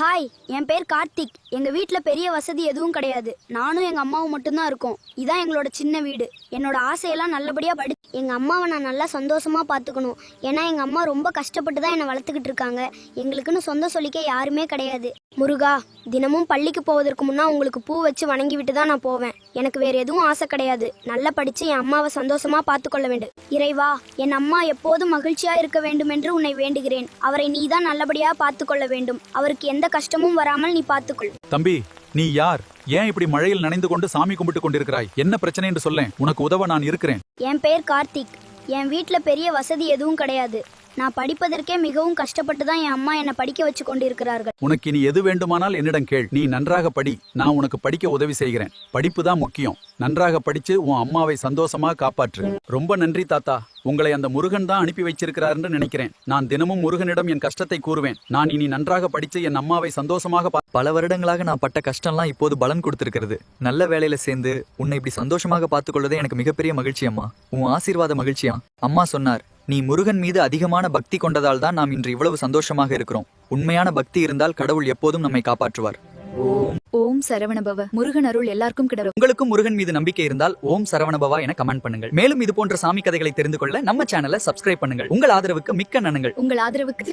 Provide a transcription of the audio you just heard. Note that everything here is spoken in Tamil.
ஹாய், என் பேர் கார்த்திக். எங்கள் வீட்டில் பெரிய வசதி எதுவும் கிடையாது. நானும் எங்கள் அம்மாவும் மட்டும்தான் இருக்கோம். இதான் எங்களோட சின்ன வீடு. என்னோட ஆசையெல்லாம் நல்லபடியாக எங்கள் அம்மாவை நான் நல்லா சந்தோஷமாக பார்த்துக்கணும். ஏன்னா எங்கள் அம்மா ரொம்ப கஷ்டப்பட்டு தான் என்னை வளர்த்துக்கிட்டு இருக்காங்க. எங்களுக்குன்னு சொந்தம் சொல்லிக்க யாருமே கிடையாது. முருகா, தினமும் பள்ளிக்கு போவதற்கு முன்னா உங்களுக்கு பூ வச்சு வணங்கி விட்டு தான் நான் போவேன். எனக்கு வேற எதுவும் ஆசை கிடையாது. நல்லா படித்து என் அம்மாவை சந்தோஷமாக பார்த்துக்கொள்ள வேண்டும். இறைவா, என் அம்மா எப்போதும் மகிழ்ச்சியாக இருக்க வேண்டும் என்று உன்னை வேண்டுகிறேன். அவரை நீ தான் நல்லபடியாக பார்த்துக்கொள்ள வேண்டும். அவருக்கு எந்த கஷ்டமும் வராமல் நீ பார்த்துக்கொள். தம்பி, நீ யார்? ஏன் இப்படி மழையில் நனைந்து கொண்டு சாமி கும்பிட்டு கொண்டிருக்கிறாய்? என்ன பிரச்சனை என்று சொல்லேன். உனக்கு உதவ நான் இருக்கிறேன். என் பேர் கார்த்திக். என் வீட்டில் பெரிய வசதி எதுவும் கிடையாது. நான் படிப்பதற்கே மிகவும் கஷ்டப்பட்டு தான் என் அம்மா என்னை படிக்க வச்சு கொண்டிருக்கிறார்கள். உனக்கு இனி எது வேண்டுமானால் என்னிடம் கேள். நீ நன்றாக படி. நான் உனக்கு படிக்க உதவி செய்கிறேன். படிப்பு தான் முக்கியம். நன்றாக படிச்சு உன் அம்மாவை சந்தோஷமா காப்பாற்று. ரொம்ப நன்றி தாத்தா. உங்களை அந்த முருகன் தான் அனுப்பி வச்சிருக்கிறார் என்று நினைக்கிறேன். நான் தினமும் முருகனிடம் என் கஷ்டத்தை கூறுவேன். நான் இனி நன்றாக படிச்சு என் அம்மாவை சந்தோஷமாக பல வருடங்களாக நான் பட்ட கஷ்டம்லாம் இப்போது பலன் கொடுத்திருக்கிறது. நல்ல வேலையில சேர்ந்து உன்னை இப்படி சந்தோஷமாக பார்த்துக்கொள்வதே எனக்கு மிகப்பெரிய மகிழ்ச்சி அம்மா. உன் ஆசீர்வாத மகிழ்ச்சியா? அம்மா சொன்னார், நீ முருகன் மீது அதிகமான பக்தி கொண்டதால் தான் நாம் இன்று இவ்வளவு சந்தோஷமாக இருக்கிறோம். உண்மையான பக்தி இருந்தால் கடவுள் எப்போதும் நம்மை காப்பாற்றுவார். ஓம் சரவணபவ. முருகன் அருள் எல்லாருக்கும் கிடரும். உங்களுக்கும் முருகன் மீது நம்பிக்கை இருந்தால் ஓம் சரவணபவா என கமெண்ட் பண்ணுங்கள். மேலும் இது போன்ற சாமி கதைகளை தெரிந்து கொள்ள நம்ம சேனலை சப்ஸ்கிரைப் பண்ணுங்கள். உங்கள் ஆதரவுக்கு மிக்க நன்றிகள். உங்கள் ஆதரவுக்கு